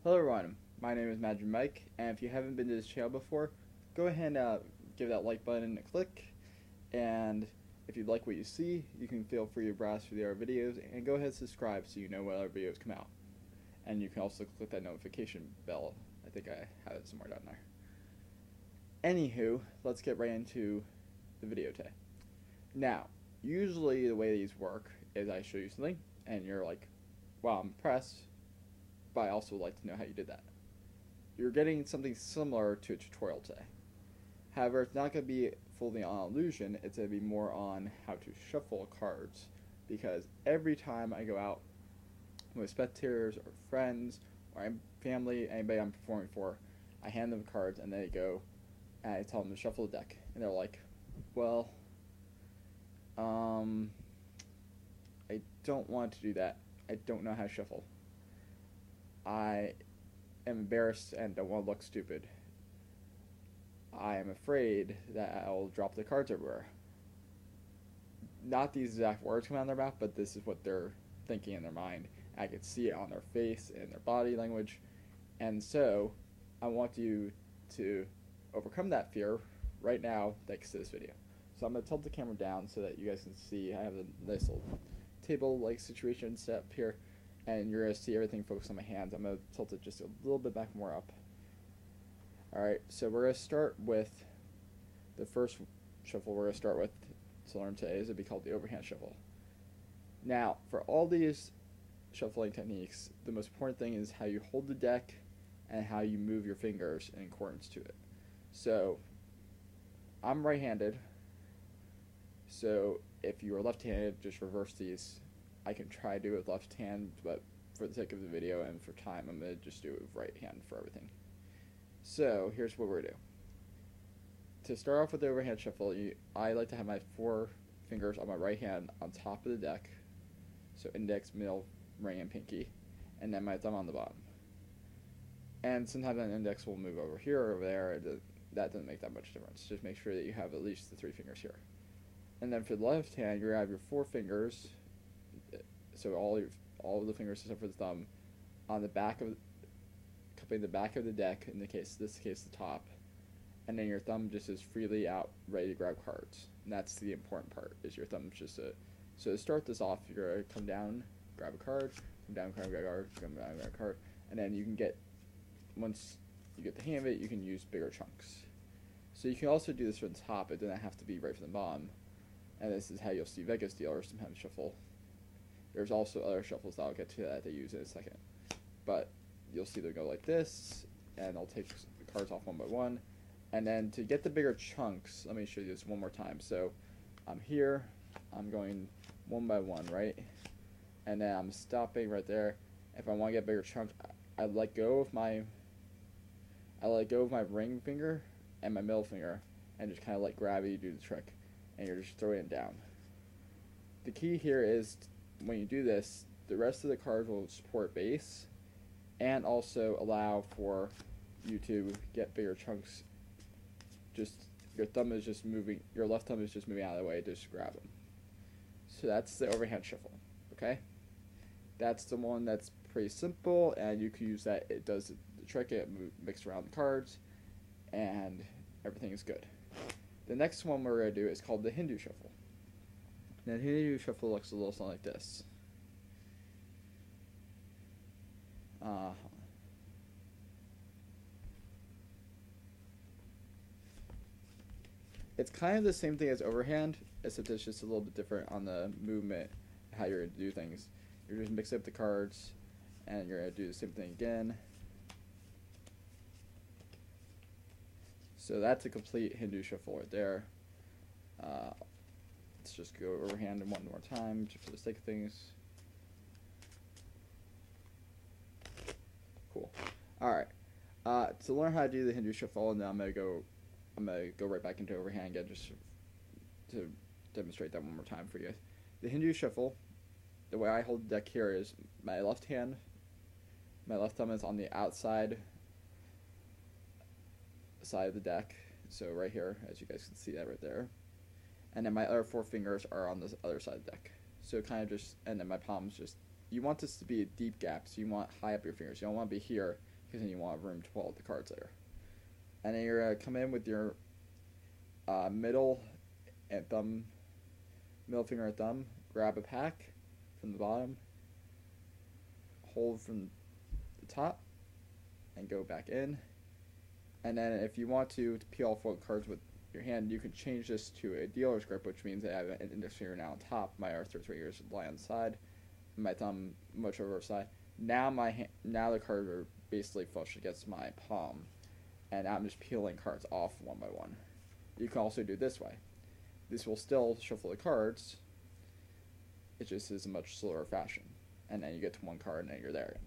Hello everyone, my name is Magic Mike, and if you haven't been to this channel before, go ahead and give that like button a click, and if you like what you see, you can feel free to browse through the other videos, and go ahead and subscribe so you know when other videos come out. And you can also click that notification bell. I think I have it somewhere down there. Anywho, let's get right into the video today. Now, usually the way these work is I show you something, and you're like, wow, I'm impressed, but I also would like to know how you did that. You're getting something similar to a tutorial today. However, it's not going to be fully on illusion, it's going to be more on how to shuffle cards, because every time I go out with spectators or friends or family, anybody I'm performing for, I hand them cards and they go, and I tell them to shuffle the deck, and they're like, well, I don't want to do that. I don't know how to shuffle. I am embarrassed and don't want to look stupid. I am afraid that I'll drop the cards everywhere. Not these exact words come out of their mouth, but this is what they're thinking in their mind. I can see it on their face and their body language. And so, I want you to overcome that fear right now thanks to this video. So I'm going to tilt the camera down so that you guys can see. I have a nice little table-like situation set up here, and you're going to see everything focused on my hands. I'm going to tilt it just a little bit back more up. Alright, so we're going to start with the first shuffle we're going to start with to learn today is going to be called the overhand shuffle. Now, for all these shuffling techniques, the most important thing is how you hold the deck and how you move your fingers in accordance to it. So, I'm right-handed, so if you are left-handed, just reverse these. I can try to do it with left hand, but for the sake of the video and for time, I'm going to just do it with right hand for everything. So, here's what we're going to do. To start off with the overhand shuffle, I like to have my 4 fingers on my right hand on top of the deck, so index, middle, ring, and pinky, and then my thumb on the bottom. And sometimes an index will move over here or over there. That doesn't make that much difference. Just make sure that you have at least the 3 fingers here. And then for the left hand, you're going to have your 4 fingers, so all of the fingers except for the thumb, on the back of the back of the deck, in this case the top, and then your thumb just is freely out, ready to grab cards. And that's the important part, is your thumb just so to start this off, you're going to come down, grab a card, come down, grab a card, come down, grab a card, and then you can get, once you get the hang of it, you can use bigger chunks. So you can also do this from the top, it doesn't have to be right from the bottom, and this is how you'll see Vegas dealers sometimes shuffle. There's also other shuffles that I'll get to that they use in a second, but you'll see them go like this, and I'll take the cards off one by one. And then to get the bigger chunks, let me show you this one more time. So I'm here, I'm going one by one, right? And then I'm stopping right there. If I want to get a bigger chunk, I let go of my ring finger and my middle finger, and just kind of let gravity do the trick, and you're just throwing it down. The key here is when you do this, the rest of the cards will support base, and also allow for you to get bigger chunks. Just your left thumb is just moving out of the way to just grab them. So that's the overhand shuffle. Okay, that's the one that's pretty simple, and you can use that. It does the trick. It mixes around the cards, and everything is good. The next one we're going to do is called the Hindu shuffle. Now, the Hindu shuffle looks a little something like this. It's kind of the same thing as overhand, except it's just a little bit different on the movement, how you're going to do things. You're just mixing up the cards, and you're going to do the same thing again. So that's a complete Hindu shuffle right there. Let's just go overhand one more time, just for the sake of things. Cool. Alright. To learn how to do the Hindu shuffle, and then I'm gonna go right back into overhand again, just to demonstrate that one more time for you. The Hindu shuffle, the way I hold the deck here is my left thumb is on the outside side of the deck, so right here, as you guys can see that right there. And then my other 4 fingers are on the other side of the deck. So kind of just, and then my palms just, you want this to be a deep gap, so you want high up your fingers. You don't want to be here, because then you want room to pull out the cards later. And then you're going to come in with your middle finger and thumb, grab a pack from the bottom, hold from the top, and go back in. And then if you want to peel off all the cards with your hand, you can change this to a dealer's grip, which means I have an index finger now on top, my R3 fingers lie on the side, and my thumb much over the side. Now now the cards are basically flush against my palm, and I'm just peeling cards off one by one. You can also do it this way. This will still shuffle the cards, it just is a much slower fashion. And then you get to one card and then you're there.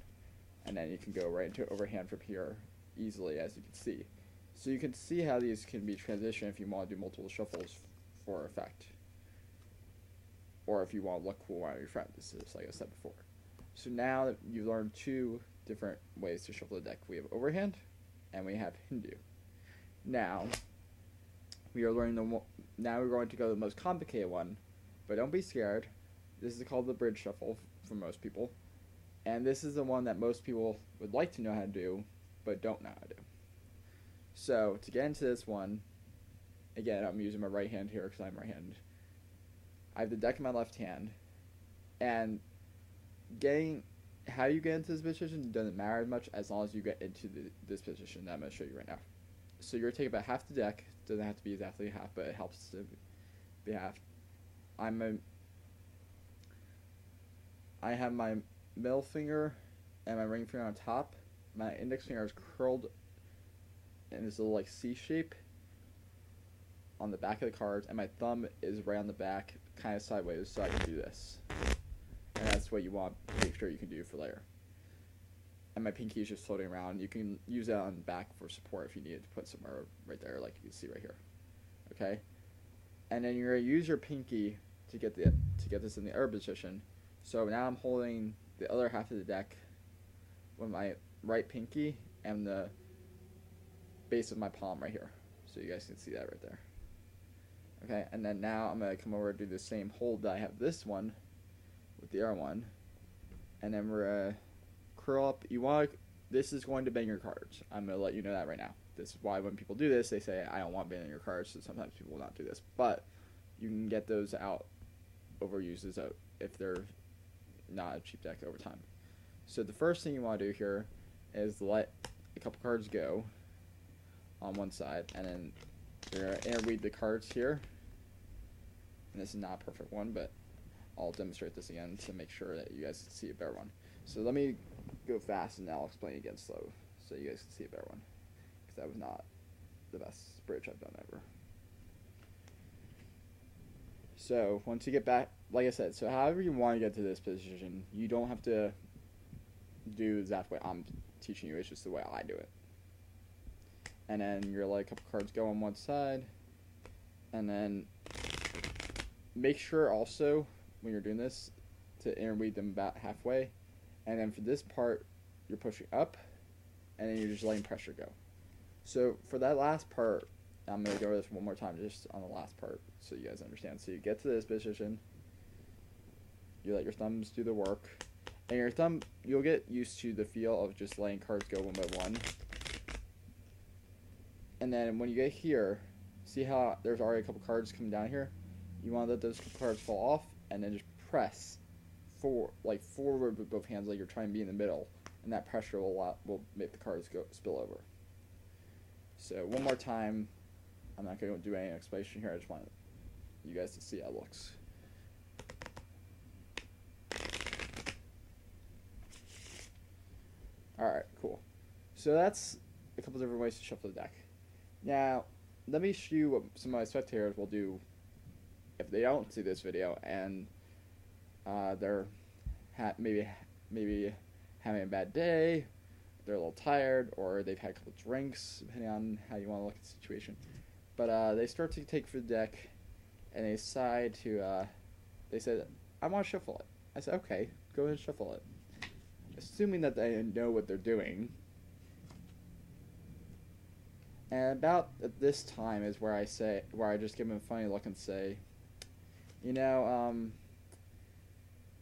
And then you can go right into overhand from here easily, as you can see. So you can see how these can be transitioned if you want to do multiple shuffles for effect. Or if you want to look cool around your friend. This is like I said before. So now that you've learned two different ways to shuffle the deck. We have overhand and we have Hindu. Now we are learning now we're going to go to the most complicated one, but don't be scared. This is called the bridge shuffle for most people. And this is the one that most people would like to know how to do, but don't know how to do. So, to get into this one, again, I'm using my right hand here because I'm right-handed. I have the deck in my left hand, and how you get into this position doesn't matter as much as long as you get into this position that I'm going to show you right now. So you're going to take about half the deck. Doesn't have to be exactly half, but it helps to be half. I have my middle finger and my ring finger on top. My index finger is curled in this little like C shape on the back of the cards, and my thumb is right on the back, kind of sideways, so I can do this. And that's what you want to make sure you can do for later. And my pinky is just floating around. You can use that on the back for support if you need it to put somewhere right there, like you can see right here. Okay? And then you're going to use your pinky to get this in the other position. So now I'm holding the other half of the deck with my right pinky and the base of my palm right here. So you guys can see that right there. Okay, and then now I'm going to come over and do the same hold that I have this one with the other one. And then we're going to curl up. This is going to bang your cards. I'm going to let you know that right now. This is why when people do this, they say, I don't want banging your cards, so sometimes people will not do this. But you can get those out, overuse those out, if they're not a cheap deck over time. So the first thing you want to do here is let a couple cards go on one side, and then you're going to interweave the cards here. And this is not a perfect one, but I'll demonstrate this again to make sure that you guys can see a better one. So let me go fast and I'll explain again slow so you guys can see a better one, because that was not the best bridge I've done ever. So once you get back, like I said, so however you want to get to this position, you don't have to do exactly what I'm teaching you. It's just the way I do it. And then you're like a couple cards go on one side, and then make sure also when you're doing this to interweave them about halfway. And then for this part, you're pushing up, and then you're just letting pressure go. So for that last part, I'm going to go over this one more time just on the last part so you guys understand. So you get to this position, you let your thumbs do the work, and your thumb, you'll get used to the feel of just letting cards go one by one. And then when you get here, see how there's already a couple cards coming down here? You want to let those couple cards fall off, and then just press forward with both hands like you're trying to be in the middle, and that pressure will make the cards spill over. So one more time, I'm not going to do any explanation here, I just want you guys to see how it looks. Alright, cool. So that's a couple different ways to shuffle the deck. Now, let me show you what some of my spectators will do if they don't see this video and they're maybe having a bad day, they're a little tired, or they've had a couple drinks, depending on how you want to look at the situation. But they start to take for the deck, and they decide to, they said, I want to shuffle it. I said, okay, go ahead and shuffle it. Assuming that they know what they're doing. And about at this time is where I just give them a funny look and say, you know,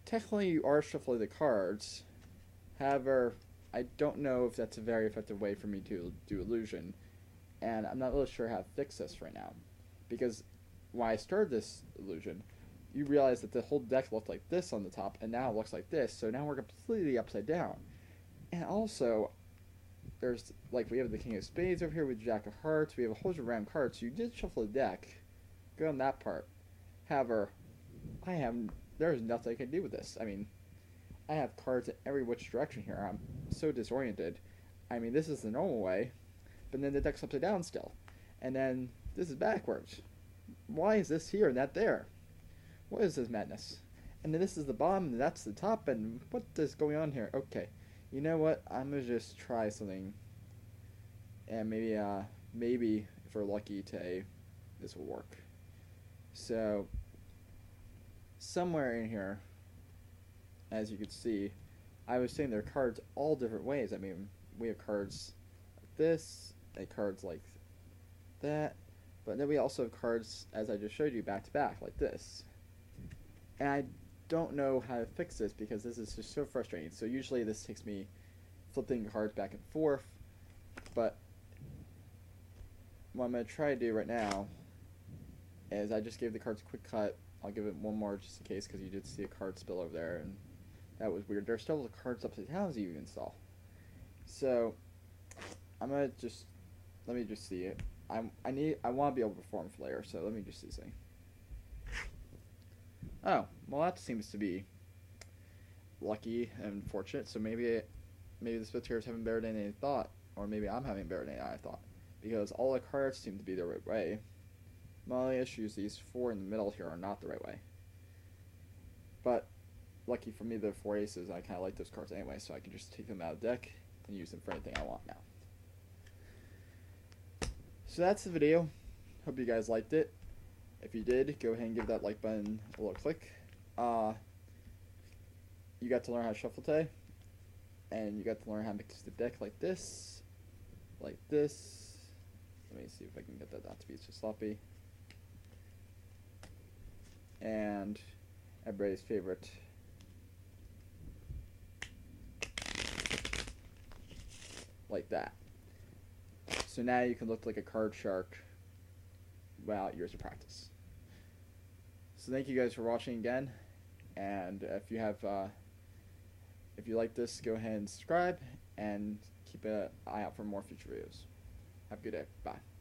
technically you are shuffling the cards, however, I don't know if that's a very effective way for me to do illusion, and I'm not really sure how to fix this right now. Because when I started this illusion, you realize that the whole deck looked like this on the top, and now it looks like this, so now we're completely upside down. And also, there's, like, we have the King of Spades over here with Jack of Hearts, we have a whole bunch of random cards, so you did shuffle the deck. Good on that part. However, there's nothing I can do with this. I mean, I have cards in every which direction here. I'm so disoriented. I mean, this is the normal way, but then the deck's upside down still. And then this is backwards. Why is this here and that there? What is this madness? And then this is the bottom and that's the top, and what is going on here? Okay, you know what? I'm gonna just try something, and maybe if we're lucky today, this will work. So somewhere in here, as you can see, I was saying there are cards all different ways. I mean, we have cards like this, and cards like that, but then we also have cards, as I just showed you, back to back, like this. And I don't know how to fix this because this is just so frustrating. So usually this takes me flipping cards back and forth, but what I'm going to try to do right now is I just gave the cards a quick cut. I'll give it one more just in case, because you did see a card spill over there, and that was weird. There's still the cards upside down as you even saw. So I'm gonna just let me just see it. I want to be able to perform Flare, so let me just see something. Oh, well, that seems to be lucky and fortunate. So maybe the spectators haven't better than they thought, or maybe I'm having better than I thought, because all the cards seem to be the right way. My only issue is these four in the middle here are not the right way. But lucky for me, the four aces, I kind of like those cards anyway, so I can just take them out of the deck and use them for anything I want now. So that's the video. Hope you guys liked it. If you did, go ahead and give that like button a little click. You got to learn how to shuffle today, and you got to learn how to mix the deck like this, like this. Let me see if I can get that not to be so sloppy. And everybody's favorite, like that. So now you can look like a card shark without years of practice. So thank you guys for watching again, and if you like this, go ahead and subscribe and keep an eye out for more future videos. Have a good day. Bye.